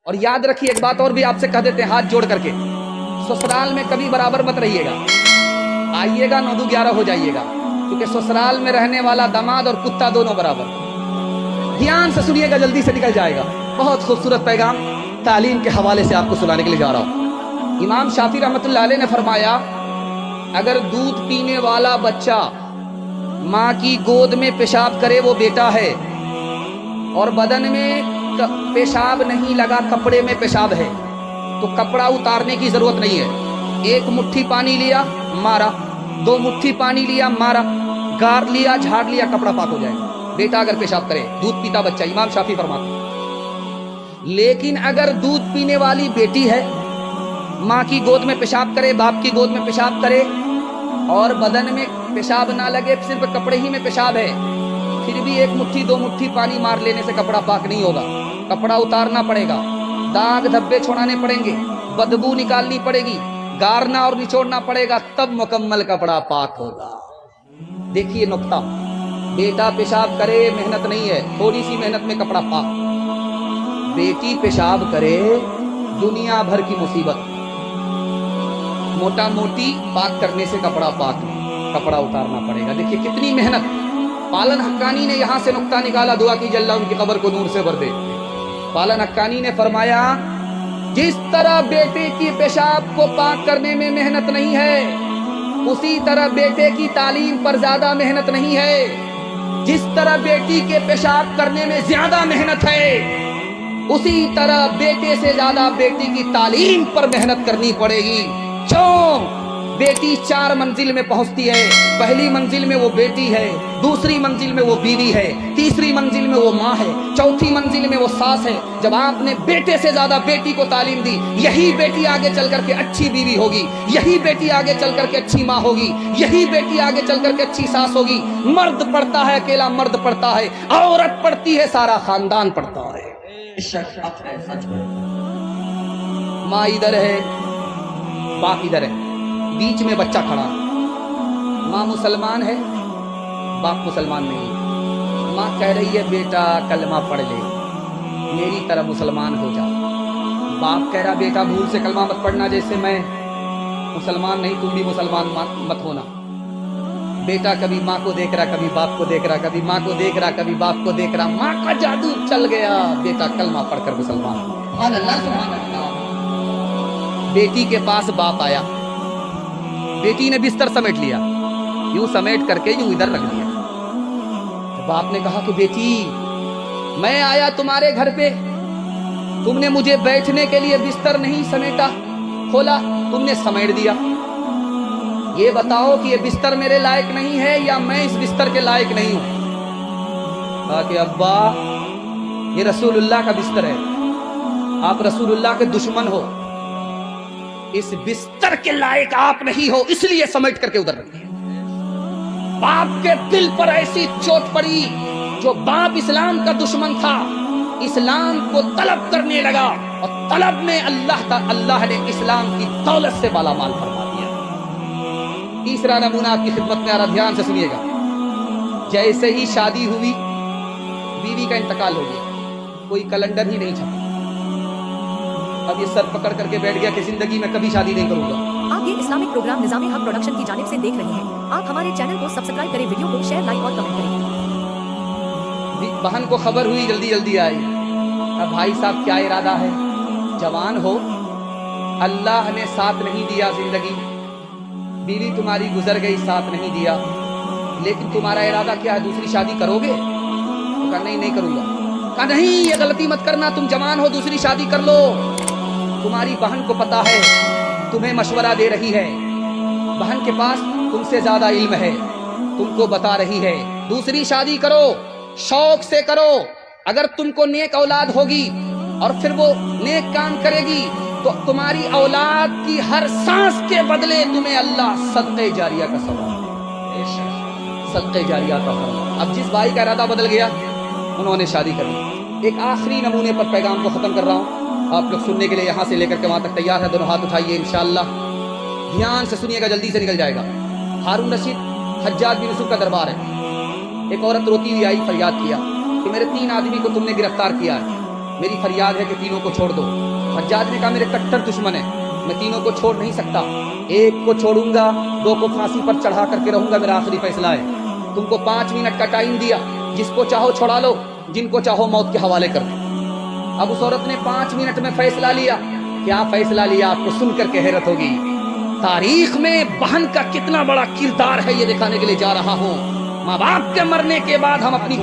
اور یاد رکھیے ایک بات اور بھی آپ سے کہہ دیتے ہیں ہاتھ جوڑ کر کے، سسرال میں کبھی برابر مت رہیے گا، آئیے گا 9-11 ہو جائیے گا، کیونکہ سسرال میں رہنے والا داماد اور کتا دونوں برابر۔ دھیان سے سنیے گا، جلدی سے نکل جائے گا۔ بہت خوبصورت پیغام تعلیم کے حوالے سے آپ کو سنانے کے لیے جا رہا ہوں۔ امام شافعی رحمۃ اللہ علیہ نے فرمایا اگر دودھ پینے والا بچہ ماں کی گود میں پیشاب کرے وہ بیٹا ہے، اور بدن میں پیشاب نہیں لگا، کپڑے میں پیشاب ہے، تو کپڑا اتارنے کی ضرورت نہیں ہے۔ ایک مٹھی پانی لیا مارا، 2 مٹھی پانی لیا مارا، گار لیا جھاڑ لیا، کپڑا پاک ہو جائے گا۔ بیٹا اگر پیشاب کرے، دودھ پیتا بچہ، امام شافعی فرماتے ہیں۔ لیکن اگر دودھ پینے والی بیٹی ہے، ماں کی گود میں پیشاب کرے، باپ کی گود میں پیشاب کرے، اور بدن میں پیشاب نہ لگے، صرف کپڑے ہی میں پیشاب ہے، پھر بھی 1 مٹھی 2 مٹھی پانی مار لینے سے کپڑا پاک نہیں ہوگا، کپڑا اتارنا پڑے گا، داغ دھبے چھوڑانے پڑیں گے، بدبو نکالنی پڑے گی، گارنا اور نچوڑنا پڑے گا، تب مکمل کپڑا پاک ہوگا۔ دیکھیے نقطہ، بیٹا پیشاب کرے محنت نہیں ہے، تھوڑی سی محنت میں کپڑا پاک، بیٹی پیشاب کرے دنیا بھر کی مصیبت، موٹا موٹی پاک کرنے سے کپڑا پاک نہیں، کپڑا اتارنا پڑے گا۔ دیکھیے کتنی محنت۔ پالن حقانی نے یہاں سے نقطہ نکالا، دعا کیجیے اللہ ان کی قبر کو نور سے بھر دے۔ پالن حقانی نے فرمایا جس طرح بیٹے کی پیشاب کو پاک کرنے میں محنت نہیں ہے، اسی طرح بیٹے کی تعلیم پر زیادہ محنت نہیں ہے۔ جس طرح بیٹی کے پیشاب کرنے میں زیادہ محنت ہے، اسی طرح بیٹے سے زیادہ بیٹی کی تعلیم پر محنت کرنی پڑے گی۔ کیوں؟ بیٹی 4 منزل میں پہنچتی ہے، پہلی منزل میں وہ بیٹی ہے، دوسری منزل میں وہ بیوی ہے، تیسری منزل میں وہ ماں ہے، چوتھی منزل میں وہ ساس ہے۔ جب آپ نے بیٹے سے زیادہ بیٹی کو تعلیم دی، یہی بیٹی آگے چل کر کے اچھی بیوی ہوگی، یہی بیٹی آگے چل کر کے اچھی ماں ہوگی، یہی بیٹی آگے چل کر کے اچھی ساس ہوگی۔ مرد پڑھتا ہے اکیلا مرد پڑھتا ہے، عورت پڑھتی ہے سارا خاندان پڑھتا ہے۔ ماں ادھر ہے، باپ ادھر ہے، بیچ میں بچہ کھڑا ہے۔ ماں مسلمان ہے، باپ مسلمان نہیں ہے۔ ماں کہہ رہی ہے بیٹا کلمہ پڑھ لے، میری طرح مسلمان ہو جا۔ باپ کہہ رہا بیٹا بھول سے کلمہ مت پڑھنا، جیسے میں مسلمان نہیں تم بھی مسلمان مت ہونا۔ بیٹا کبھی ماں کو دیکھ رہا، کبھی باپ کو دیکھ رہا، کبھی ماں کو دیکھ رہا، کبھی باپ کو دیکھ رہا۔ ماں کا جادو چل گیا، بیٹا کلمہ پڑھ کر مسلمان ہو۔ سبحان اللہ سبحان اللہ۔ بیٹی کے پاس باپ آیا، بیٹی نے بستر سمیٹ لیا، یوں سمیٹ کر کے یوں ادھر رکھ دیا۔ باپ نے کہا کہ بیٹی میں آیا تمہارے گھر پہ، تم نے مجھے بیٹھنے کے لیے بستر نہیں سمیٹا، کھولا، تم نے سمیٹ دیا۔ یہ بتاؤ کہ یہ بستر میرے لائق نہیں ہے یا میں اس بستر کے لائق نہیں ہوں؟ کہا کہ ابا یہ رسول اللہ کا بستر ہے، آپ رسول اللہ کے دشمن ہو، اس بستر کے لائق آپ نہیں ہو، اس لیے سمیٹ کر کے ادھر رکھ دیا۔ باپ کے دل پر ایسی چوٹ پڑی، جو باپ اسلام کا دشمن تھا، اسلام کو طلب کرنے لگا، اور طلب میں اللہ نے اسلام کی دولت سے بالا مال فرما دیا۔ تیسرا نمونہ آپ کی خدمت میں آ رہا، دھیان سے سنیے گا۔ جیسے ہی شادی ہوئی، بیوی کا انتقال ہو گیا، کوئی کیلنڈر ہی نہیں چھپا، اب یہ سر پکڑ کر کے بیٹھ گیا کہ زندگی میں کبھی شادی نہیں کروں گا۔ آپ یہ اسلامک پروگرام نظام حق پروڈکشن کی جانب سے دیکھ رہے ہیں۔ آپ ہمارے چینل کو سبسکرائب کریں، ویڈیو کو شیئر، لائک اور کمنٹ کریں۔ بہن کو خبر ہوئی، جلدی جلدی آئی۔ اب بھائی صاحب کیا ارادہ ہے؟ جوان ہو، اللہ نے ساتھ نہیں دیا زندگی، بیوی تمہاری گزر گئی، ساتھ نہیں دیا، لیکن تمہارا ارادہ کیا ہے؟ دوسری شادی کرو گے؟ تو کہا نہیں کروں گا۔ کہا نہیں یہ غلطی مت کرنا، تم جوان ہو، دوسری شادی کر لو۔ تمہاری بہن کو پتا ہے، تمہیں مشورہ دے رہی ہے، بہن کے پاس تم سے زیادہ علم ہے، تم کو بتا رہی ہے دوسری شادی کرو، شوق سے کرو۔ اگر تم کو نیک اولاد ہوگی اور پھر وہ نیک کام کرے گی تو تمہاری اولاد کی ہر سانس کے بدلے تمہیں اللہ صدقہ جاریہ کا ثواب دے، صدقہ جاریہ کا ثواب۔ اب جس بھائی کا ارادہ بدل گیا، انہوں نے شادی کر لی۔ ایک آخری نمونے پر پیغام کو ختم کر رہا ہوں، آپ لوگ سننے کے لیے یہاں سے لے کر کے وہاں تک تیار ہے؟ دونوں ہاتھ اٹھائیے انشاءاللہ، دھیان سے سنیے گا، جلدی سے نکل جائے گا۔ ہارون رشید حجاج بن یوسف کا دربار ہے، ایک عورت روتی ہوئی آئی، فریاد کیا کہ میرے 3 آدمی کو تم نے گرفتار کیا ہے، मेरी फरियाद है कि तीनों को छोड़ दो। हज्जाज ने कहा मेरे कट्टर दुश्मन है, मैं तीनों को छोड़ नहीं सकता, एक को छोड़ूंगा, दो को फांसी पर चढ़ा करके रहूंगा, मेरा आखिरी फैसला है। तुमको 5 मिनट का टाइम दिया, जिसको चाहो छोड़ा लो, जिनको चाहो मौत के हवाले कर दो। अब उस औरत ने 5 मिनट में फैसला लिया। क्या फैसला लिया आपको सुन करके हैरत होगी। तारीख में बहन का कितना बड़ा किरदार है ये दिखाने के लिए जा रहा हूँ। माँ बाप के मरने के बाद हम अपनी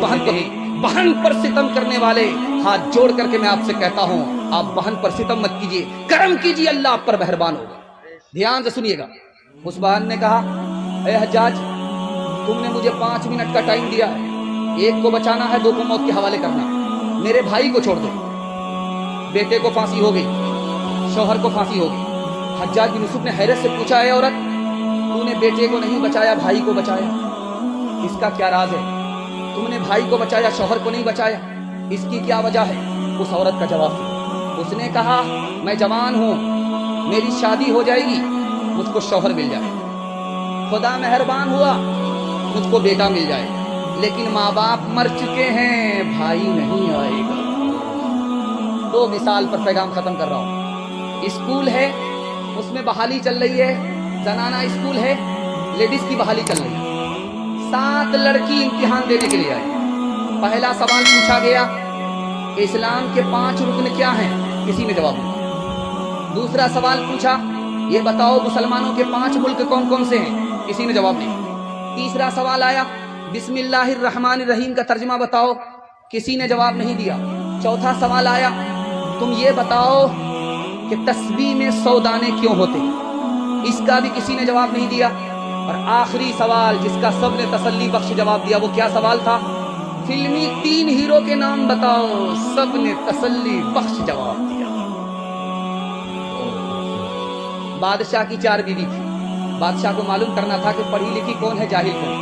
बहन पर सितम करने वाले, हाथ जोड़ करके मैं आपसे कहता हूँ, आप बहन पर सितम मत कीजिए, करम कीजिए, अल्लाह आप पर मेहरबान होगा। ध्यान से सुनिएगा। उस बहन ने कहा, ए हज्जाज, तुमने मुझे 5 मिनट का टाइम दिया है, एक को बचाना है, 2 को मौत के हवाले करना, मेरे भाई को छोड़ दो। बेटे को फांसी हो गई, शौहर को फांसी हो गई। हज्जाज बिन यूसुफ ने हैरत से पूछा, है औरत, तूने बेटे को नहीं बचाया, भाई को बचाया, इसका क्या राज है? तुमने भाई को बचाया, शौहर को नहीं बचाया, इसकी क्या वजह है? उस औरत का जवाब, उसने कहा, मैं जवान हूँ, मेरी शादी हो जाएगी, मुझको शौहर मिल जाए, खुदा मेहरबान हुआ मुझको बेटा मिल जाए, लेकिन माँ बाप मर चुके हैं, भाई नहीं आएगा। 2 मिसाल पर पैगाम खत्म कर रहा हूँ। स्कूल है, उसमें बहाली चल रही है, जनाना स्कूल है, लेडीज की बहाली चल रही है। 7 लड़की इम्तिहान देने के लिए आई। पहला सवाल पूछा गया, इस्लाम के 5 रुकन क्या हैं? किसी ने जवाब नहीं। दूसरा सवाल पूछा, ये बताओ मुसलमानों के 5 मुल्क कौन कौन से हैं? किसी ने जवाब नहीं। तीसरा सवाल आया, बिस्मिल्लाहिर्रहमानिर्रहीम का तर्जुमा बताओ, किसी ने जवाब नहीं दिया। चौथा सवाल आया, तुम ये बताओ कि तस्बीह में 100 दाने क्यों होते? इसका भी किसी ने जवाब नहीं दिया। और आखिरी सवाल जिसका सबने तसल्ली बख्श जवाब दिया, वो क्या सवाल था? फिल्मी 3 हीरो के नाम बताओ, सबने तसल्ली बख्श जवाब दिया। बादशाह की 4 बीवी थी। बादशाह को मालूम करना था कि पढ़ी लिखी कौन है, जाहिल कौन।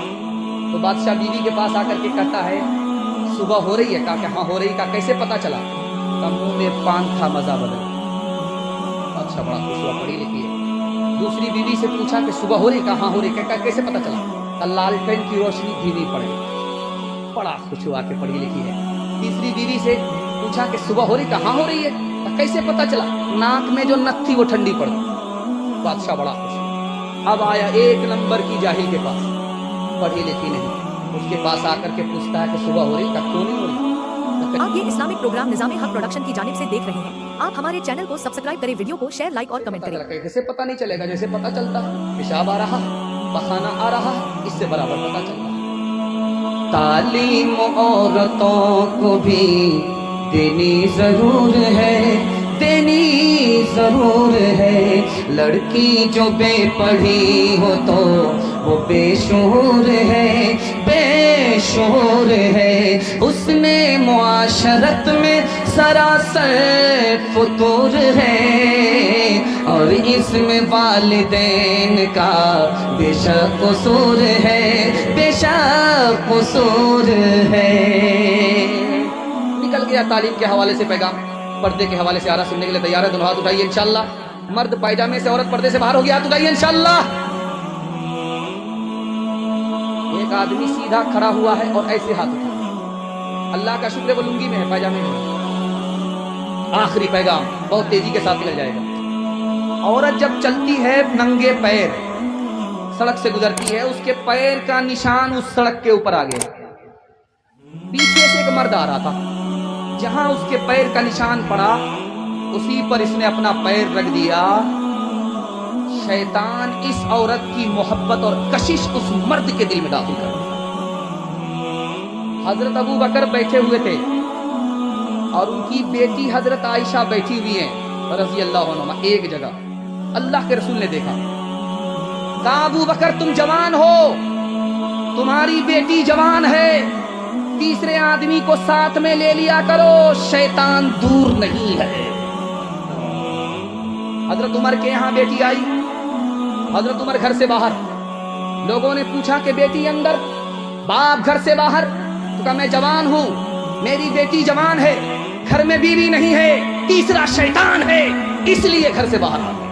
तो बादशाह बीवी के पास आकर के कहता है, सुबह हो रही है? कहा कि हाँ हो रही। कहा कैसे पता चला? कहा मुंह में पान था, मजा बदल। अच्छा, बड़ा खुश हुआ, पढ़ी लिखी है। दूसरी बीवी से पूछा कि सुबह हो रही? कहा हाँ हो रही। कहा कैसे पता चला? कहा लालटेन की रोशनी धीमी पड़ गई। बड़ा खुश हुआ कि पढ़ी लिखी है। तीसरी बीवी से पूछा कि सुबह हो रही? कहा हाँ हो रही है। कहा कैसे पता चला? नाक में जो नथ थी वो ठंडी पड़ गई। बादशाह बड़ा खुश। अब आया 1 नंबर की जाहिल के पास, पढ़ी लिखी नहीं, उसके पास आकर के पूछता है कि सुबह हो रही? कहा क्यों नहीं हो रही? आप ये इस्लामिक प्रोग्राम निज़ामे हक प्रोडक्शन की जानिब से देख रहे हैं। आप हमारे चैनल को सब्सक्राइब करें, वीडियो को शेयर, लाइक और कमेंट करें। कैसे पता नहीं चलेगा? जैसे पता चलता पेशाब आ रहा, पखाना आ रहा, इससे बराबर पता चलता। तालीम औरतों को भी देनी जरूर है, देनी जरूर है। लड़की जो बेपढ़ी हो तो वो बेशूर है, बेशूर है। उसने मुआशरत में सरासर फुतूर है, और इसमें वालिदैन का बेशक कसूर है, बेशक कसूर है। निकल गया तालीम के हवाले से पैगाम। पर्दे के हवाले से आ रहा, सुनने के लिए तैयार है? दोनों हाथ उठाइए इंशाल्लाह। मर्द पायजामे से, औरत पर्दे से बाहर हो गया, हाथ उठाइए इंशाल्लाह। एक आदमी सीधा खड़ा हुआ है और ऐसे हाथ उठा, अल्लाह का शुक्र है वो लुंगी में है, पायजामे में। आखिरी पैगाम बहुत तेजी के साथ निकल जाएगा। औरत जब चलती है नंगे पैर, सड़क से गुजरती है, उसके पैर का निशान उस सड़क के ऊपर आ गया। पीछे से एक मर्द आ रहा था, जहां उसके पैर का निशान पड़ा उसी पर इसने अपना पैर रख दिया। शैतान इस औरत की मोहब्बत और कशिश उस मर्द के दिल में दाखिल कर दिया। हजरत अबू बकर बैठे हुए थे और उनकी बेटी हजरत आयशा बैठी हुई है रज़ी अल्लाह अन्हा एक जगह। अल्लाह के रसूल ने देखा, कहा अबू बकर तुम जवान हो, तुम्हारी बेटी जवान है, तीसरे आदमी को साथ में ले लिया करो, शैतान दूर नहीं है। हजरत उमर के यहाँ बेटी आई, हजरत उमर घर से बाहर। लोगों ने पूछा कि बेटी अंदर, बाप घर से बाहर। तो कहा मैं जवान हूं, मेरी बेटी जवान है, घर में बीवी नहीं है, तीसरा शैतान है, इसलिए घर से बाहर आ गया।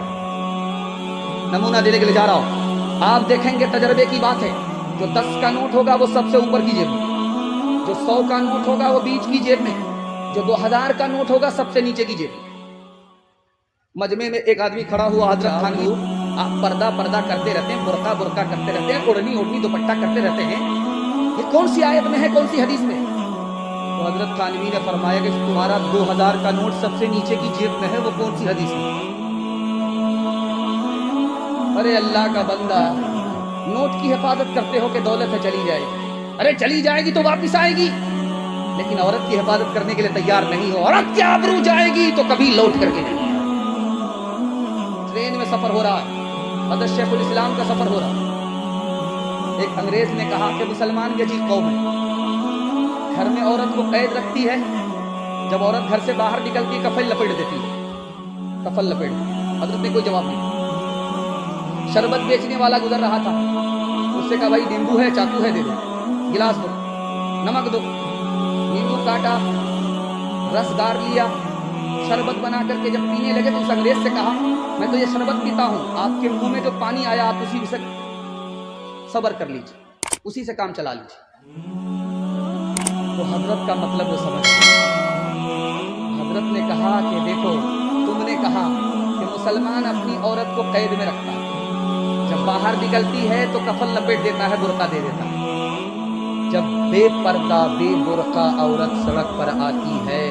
नमूना देने के लिए जा रहा हूं, आप देखेंगे तजर्बे की बात है। जो 10 का नोट होगा वो सबसे ऊपर की जेब में, जो 100 का नोट होगा वो बीच की जेब में, जो 2000 का नोट होगा सबसे नीचे की जेब। मजमे में एक आदमी खड़ा हुआ, हजरत थानवी, आप पर्दा पर्दा करते रहते हैं, बुरका बुरका करते रहते हैं, ओढ़नी ओढ़नी दुपट्टा करते रहते हैं, ये कौन सी आयत में है, कौन सी हदीस में? तो हजरत थानवी ने फरमाया कि तुम्हारा 2000 का नोट सबसे नीचे की जेब में है, वो कौन सी हदीस में? अरे अल्लाह का बंदा, नोट की हिफाजत करते हो कि दौलत है चली जाएगी। अरे चली जाएगी तो वापिस आएगी, लेकिन औरत की हिफाजत करने के लिए तैयार नहीं हो। औरत की आबरू जाएगी तो कभी लौट करके नहीं। ट्रेन में सफर हो रहा है, हज़रत शेखुल इस्लाम का सफर हो रहा है। एक अंग्रेज ने कहा कि मुसलमान की अजीब कौम है, घर में औरत को कैद रखती है, जब औरत घर से बाहर निकलती है कफन लपेट देती है, कफन लपेट। हजरत ने कोई जवाब नहीं। शरबत बेचने वाला गुजर रहा था, उससे कहा भाई नींबू है, चाकू है, दे दो, गिलास दो, नमक दो। नींबू काटा, रस गार लिया, शरबत बना करके जब पीने लगे तो उस अंग्रेज से कहा मैं तो ये शरबत पीता हूँ, आपके मुंह में जो पानी आया आप उसी से सब्र कर लीजिए, उसी से काम चला लीजिए। तो हजरत का मतलब वो समझ, हजरत ने कहा कि देखो तुमने कहा कि मुसलमान अपनी औरत को कैद में रखता है, जब बाहर निकलती है तो कफन लपेट देता है, बुरका दे देता है। जब बेपर्दा बेबुरका औरत सड़क पर आती है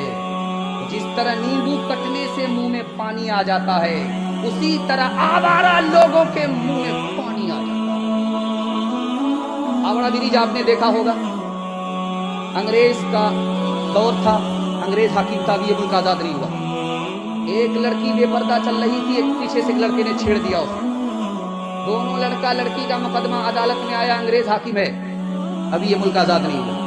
तो जिस तरह नींबू कटने से मुंह में पानी आ जाता है, उसी तरह आवारा लोगों के मुंह में पानी आ जाता है। आवारा ब्रिज आपने देखा होगा, अंग्रेज का दौर था, अंग्रेज हाकिम था, भी मुल्क आजाद नहीं हुआ। एक लड़की बेपर्दा चल रही थी, एक पीछे से एक लड़के ने छेड़ दिया उसे, दोनों लड़का लड़की का मुकदमा अदालत में आया, अंग्रेज हाकिम है, अभी ये मुल्क आजाद नहीं हुआ।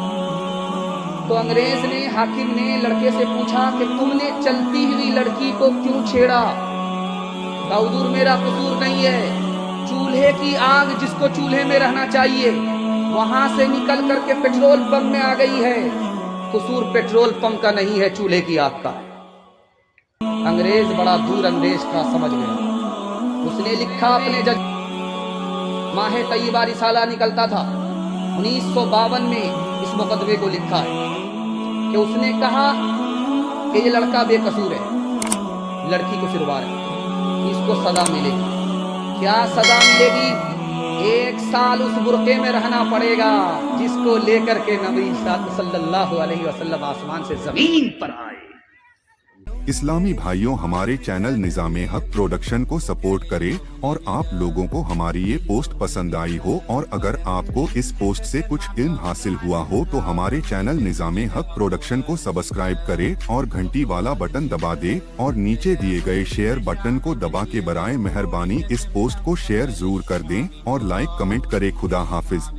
तो अंग्रेज ने, हाकिम ने लड़के से पूछा कि तुमने चलती हुई लड़की को क्यों छेड़ा? हुजूर मेरा कसूर नहीं है, चूल्हे की आग जिसको चूल्हे में रहना चाहिए वहां से निकल करके पेट्रोल पंप में आ गई है, कसूर पेट्रोल पंप का नहीं है, चूल्हे की आग का। अंग्रेज बड़ा दूर अंदेश था, समझ गया। उसने लिखा अपने जज, माह तैयबा रिसाला निकलता था 1952 में, इस मुकदमे को लिखा है कि उसने कहा कि ये लड़का बेकसूर है, लड़की को सिरवार है, इसको सजा मिलेगी। क्या सजा मिलेगी? 1 साल उस बुरके में रहना पड़ेगा जिसको लेकर के नबी सल्लल्लाहु अलैहि वसल्लम आसमान से जमीन पर आए। इस्लामी भाइयों, हमारे चैनल निज़ामे हक प्रोडक्शन को सपोर्ट करें और आप लोगों को हमारी ये पोस्ट पसंद आई हो और अगर आपको इस पोस्ट से कुछ इल्म हासिल हुआ हो तो हमारे चैनल निज़ामे हक प्रोडक्शन को सब्सक्राइब करें और घंटी वाला बटन दबा दें और नीचे दिए गए शेयर बटन को दबा के बराए मेहरबानी इस पोस्ट को शेयर जरूर कर दें और लाइक कमेंट करें। खुदा हाफिज।